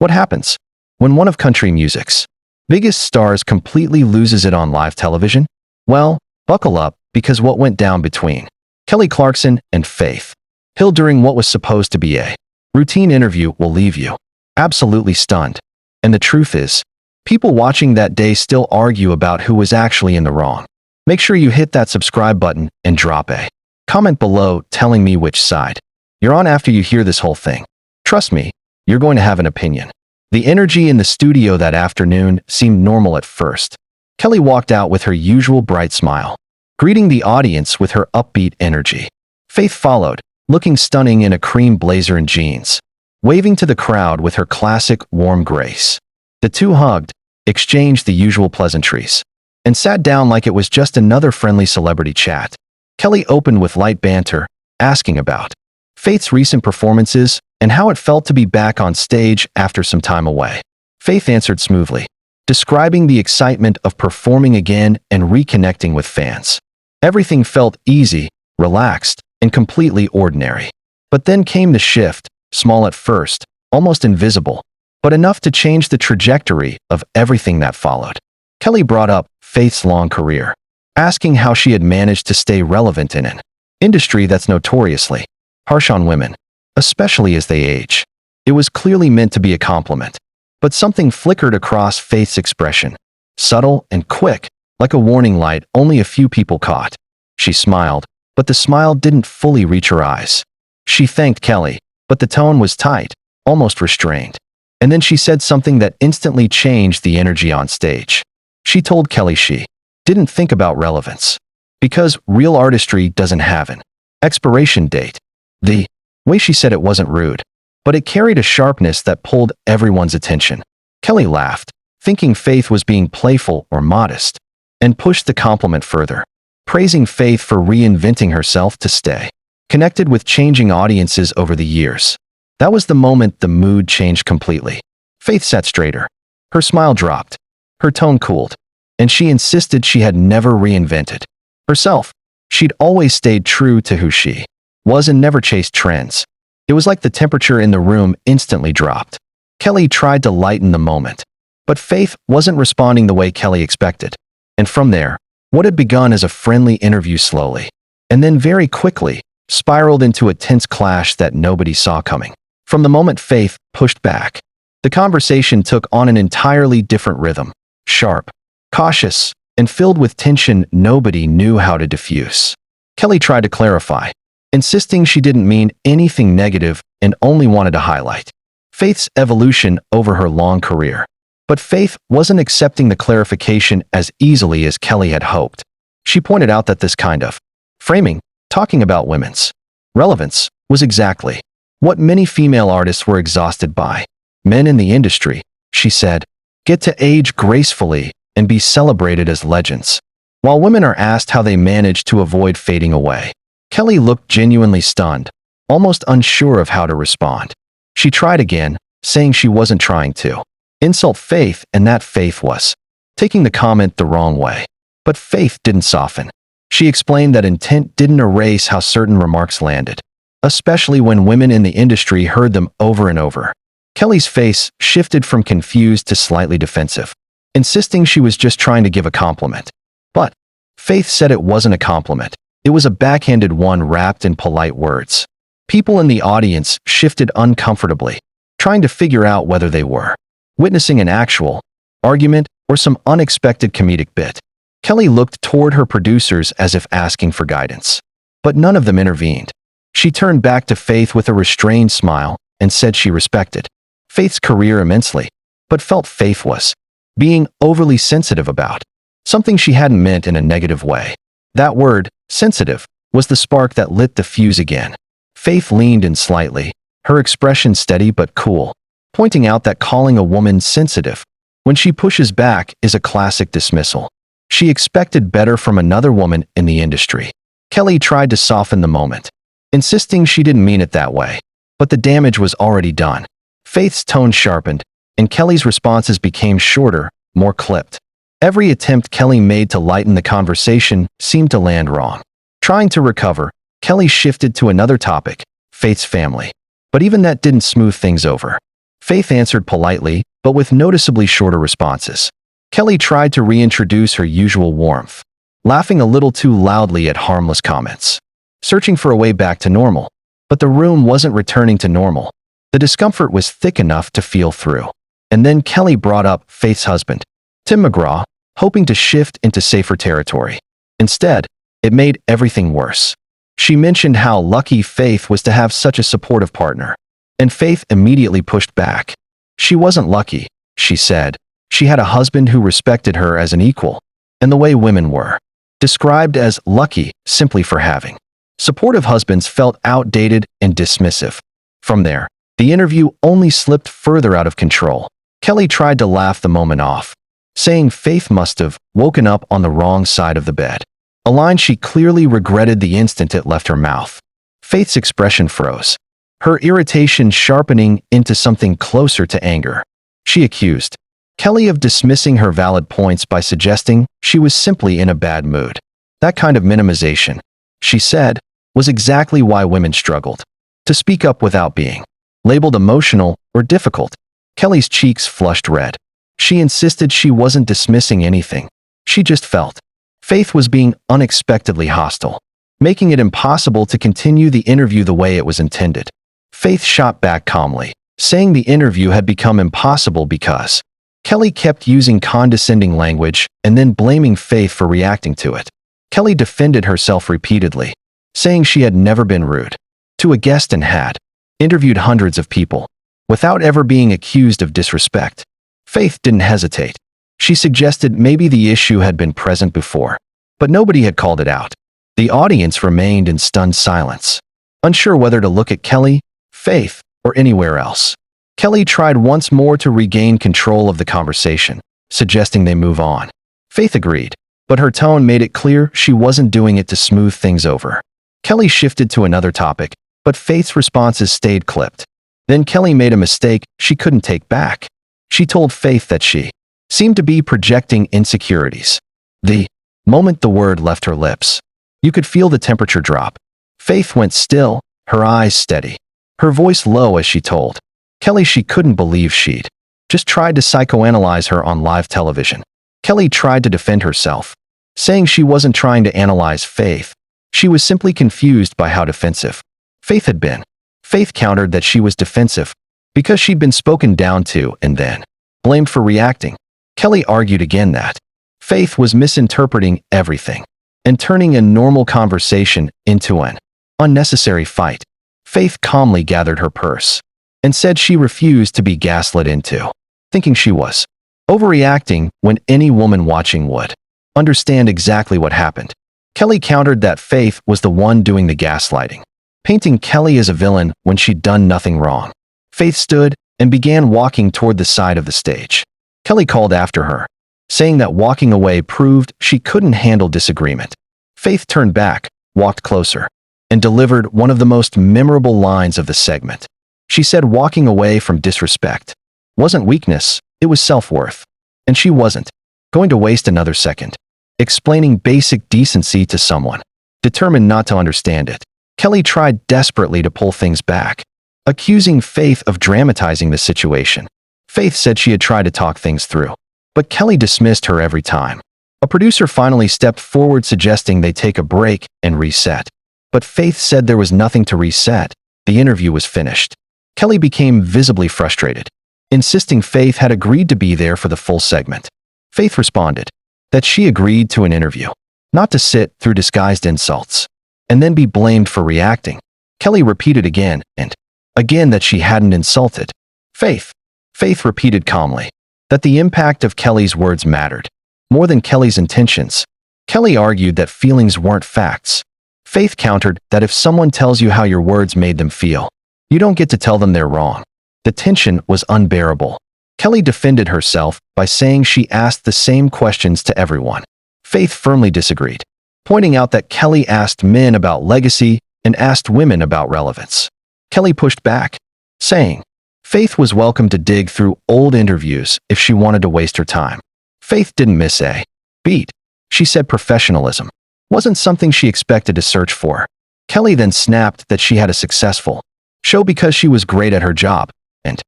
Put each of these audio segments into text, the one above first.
What happens when one of country music's biggest stars completely loses it on live television? Well, buckle up, because what went down between Kelly Clarkson and Faith Hill during what was supposed to be a routine interview will leave you absolutely stunned. And the truth is, people watching that day still argue about who was actually in the wrong. Make sure you hit that subscribe button and drop a comment below telling me which side you're on after you hear this whole thing. Trust me, you're going to have an opinion. The energy in the studio that afternoon seemed normal at first. Kelly walked out with her usual bright smile, greeting the audience with her upbeat energy. Faith followed, looking stunning in a cream blazer and jeans, waving to the crowd with her classic warm grace. The two hugged, exchanged the usual pleasantries, and sat down like it was just another friendly celebrity chat. Kelly opened with light banter, asking about Faith's recent performances and how it felt to be back on stage after some time away. Faith answered smoothly, describing the excitement of performing again and reconnecting with fans. Everything felt easy, relaxed, and completely ordinary. But then came the shift, small at first, almost invisible, but enough to change the trajectory of everything that followed. Kelly brought up Faith's long career, asking how she had managed to stay relevant in an industry that's notoriously harsh on women, especially as they age. It was clearly meant to be a compliment, but something flickered across Faith's expression, subtle and quick, like a warning light only a few people caught. She smiled, but the smile didn't fully reach her eyes. She thanked Kelly, but the tone was tight, almost restrained. And then she said something that instantly changed the energy on stage. She told Kelly she didn't think about relevance, because real artistry doesn't have an expiration date. The way she said it wasn't rude, but it carried a sharpness that pulled everyone's attention. Kelly laughed, thinking Faith was being playful or modest, and pushed the compliment further, praising Faith for reinventing herself to stay connected with changing audiences over the years. That was the moment the mood changed completely. Faith sat straighter. Her smile dropped. Her tone cooled, and she insisted she had never reinvented herself. She'd always stayed true to who she was and never chased trends. It was like the temperature in the room instantly dropped. Kelly tried to lighten the moment, but Faith wasn't responding the way Kelly expected. And from there, what had begun as a friendly interview slowly, and then very quickly, spiraled into a tense clash that nobody saw coming. From the moment Faith pushed back, the conversation took on an entirely different rhythm, sharp, cautious, and filled with tension nobody knew how to diffuse. Kelly tried to clarify, insisting she didn't mean anything negative and only wanted to highlight Faith's evolution over her long career. But Faith wasn't accepting the clarification as easily as Kelly had hoped. She pointed out that this kind of framing, talking about women's relevance, was exactly what many female artists were exhausted by. Men in the industry, she said, get to age gracefully and be celebrated as legends, while women are asked how they manage to avoid fading away. Kelly looked genuinely stunned, almost unsure of how to respond. She tried again, saying she wasn't trying to insult Faith and that Faith was taking the comment the wrong way. But Faith didn't soften. She explained that intent didn't erase how certain remarks landed, especially when women in the industry heard them over and over. Kelly's face shifted from confused to slightly defensive, insisting she was just trying to give a compliment. But Faith said it wasn't a compliment. It was a backhanded one wrapped in polite words. People in the audience shifted uncomfortably, trying to figure out whether they were witnessing an actual argument or some unexpected comedic bit. Kelly looked toward her producers as if asking for guidance, but none of them intervened. She turned back to Faith with a restrained smile and said she respected Faith's career immensely, but felt Faith was being overly sensitive about something she hadn't meant in a negative way. That word, sensitive, was the spark that lit the fuse again. Faith leaned in slightly, her expression steady but cool, pointing out that calling a woman sensitive when she pushes back is a classic dismissal. She expected better from another woman in the industry. Kelly tried to soften the moment, insisting she didn't mean it that way, but the damage was already done. Faith's tone sharpened, and Kelly's responses became shorter, more clipped. Every attempt Kelly made to lighten the conversation seemed to land wrong. Trying to recover, Kelly shifted to another topic, Faith's family. But even that didn't smooth things over. Faith answered politely, but with noticeably shorter responses. Kelly tried to reintroduce her usual warmth, laughing a little too loudly at harmless comments, searching for a way back to normal. But the room wasn't returning to normal. The discomfort was thick enough to feel through. And then Kelly brought up Faith's husband, Tim McGraw, hoping to shift into safer territory. Instead, it made everything worse. She mentioned how lucky Faith was to have such a supportive partner. And Faith immediately pushed back. She wasn't lucky, she said. She had a husband who respected her as an equal, and the way women were described as lucky simply for having supportive husbands felt outdated and dismissive. From there, the interview only slipped further out of control. Kelly tried to laugh the moment off, saying Faith must have woken up on the wrong side of the bed, a line she clearly regretted the instant it left her mouth. Faith's expression froze, her irritation sharpening into something closer to anger. She accused Kelly of dismissing her valid points by suggesting she was simply in a bad mood. That kind of minimization, she said, was exactly why women struggled to speak up without being labeled emotional or difficult. Kelly's cheeks flushed red. She insisted she wasn't dismissing anything. She just felt Faith was being unexpectedly hostile, making it impossible to continue the interview the way it was intended. Faith shot back calmly, saying the interview had become impossible because Kelly kept using condescending language and then blaming Faith for reacting to it. Kelly defended herself repeatedly, saying she had never been rude to a guest and had interviewed hundreds of people without ever being accused of disrespect. Faith didn't hesitate. She suggested maybe the issue had been present before, but nobody had called it out. The audience remained in stunned silence, unsure whether to look at Kelly, Faith, or anywhere else. Kelly tried once more to regain control of the conversation, suggesting they move on. Faith agreed, but her tone made it clear she wasn't doing it to smooth things over. Kelly shifted to another topic, but Faith's responses stayed clipped. Then Kelly made a mistake she couldn't take back. She told Faith that she seemed to be projecting insecurities. The moment the word left her lips, you could feel the temperature drop. Faith went still, her eyes steady, her voice low as she told Kelly she couldn't believe she'd just tried to psychoanalyze her on live television. Kelly tried to defend herself, saying she wasn't trying to analyze Faith. She was simply confused by how defensive Faith had been. Faith countered that she was defensive because she'd been spoken down to and then blamed for reacting. Kelly argued again that Faith was misinterpreting everything and turning a normal conversation into an unnecessary fight. Faith calmly gathered her purse and said she refused to be gaslit into thinking she was overreacting when any woman watching would understand exactly what happened. Kelly countered that Faith was the one doing the gaslighting, painting Kelly as a villain when she'd done nothing wrong. Faith stood and began walking toward the side of the stage. Kelly called after her, saying that walking away proved she couldn't handle disagreement. Faith turned back, walked closer, and delivered one of the most memorable lines of the segment. She said walking away from disrespect wasn't weakness, it was self-worth. And she wasn't going to waste another second explaining basic decency to someone determined not to understand it. Kelly tried desperately to pull things back, accusing Faith of dramatizing the situation. Faith said she had tried to talk things through, but Kelly dismissed her every time. A producer finally stepped forward suggesting they take a break and reset. But Faith said there was nothing to reset. The interview was finished. Kelly became visibly frustrated, insisting Faith had agreed to be there for the full segment. Faith responded that she agreed to an interview, not to sit through disguised insults and then be blamed for reacting. Kelly repeated again and again that she hadn't insulted Faith. Faith repeated calmly that the impact of Kelly's words mattered more than Kelly's intentions. Kelly argued that feelings weren't facts. Faith countered that if someone tells you how your words made them feel, you don't get to tell them they're wrong. The tension was unbearable. Kelly defended herself by saying she asked the same questions to everyone. Faith firmly disagreed, pointing out that Kelly asked men about legacy and asked women about relevance. Kelly pushed back, saying Faith was welcome to dig through old interviews if she wanted to waste her time. Faith didn't miss a beat. She said professionalism wasn't something she expected to search for. Kelly then snapped that she had a successful show because she was great at her job, and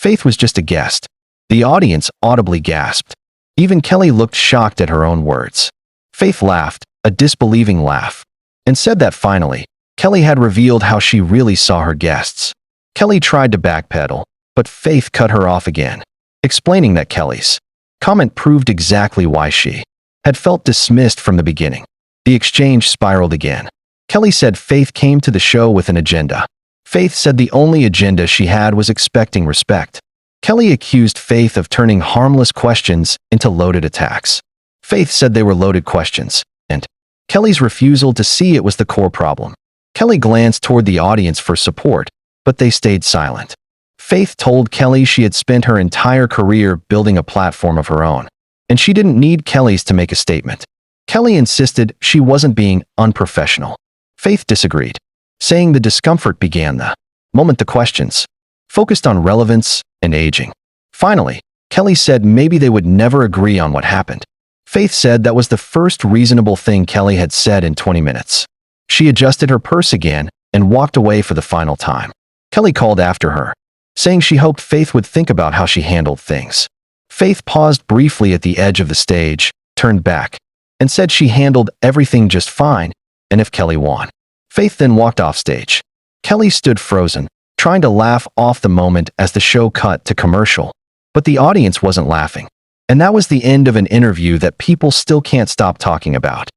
Faith was just a guest. The audience audibly gasped. Even Kelly looked shocked at her own words. Faith laughed, a disbelieving laugh, and said that finally, Kelly had revealed how she really saw her guests. Kelly tried to backpedal, but Faith cut her off again, explaining that Kelly's comment proved exactly why she had felt dismissed from the beginning. The exchange spiraled again. Kelly said Faith came to the show with an agenda. Faith said the only agenda she had was expecting respect. Kelly accused Faith of turning harmless questions into loaded attacks. Faith said they were loaded questions, and Kelly's refusal to see it was the core problem. Kelly glanced toward the audience for support, but they stayed silent. Faith told Kelly she had spent her entire career building a platform of her own, and she didn't need Kelly's to make a statement. Kelly insisted she wasn't being unprofessional. Faith disagreed, saying the discomfort began the moment the questions focused on relevance and aging. Finally, Kelly said maybe they would never agree on what happened. Faith said that was the first reasonable thing Kelly had said in 20 minutes. She adjusted her purse again and walked away for the final time. Kelly called after her, saying she hoped Faith would think about how she handled things. Faith paused briefly at the edge of the stage, turned back, and said she handled everything just fine, and if Kelly won. Faith then walked off stage. Kelly stood frozen, trying to laugh off the moment as the show cut to commercial, but the audience wasn't laughing. And that was the end of an interview that people still can't stop talking about.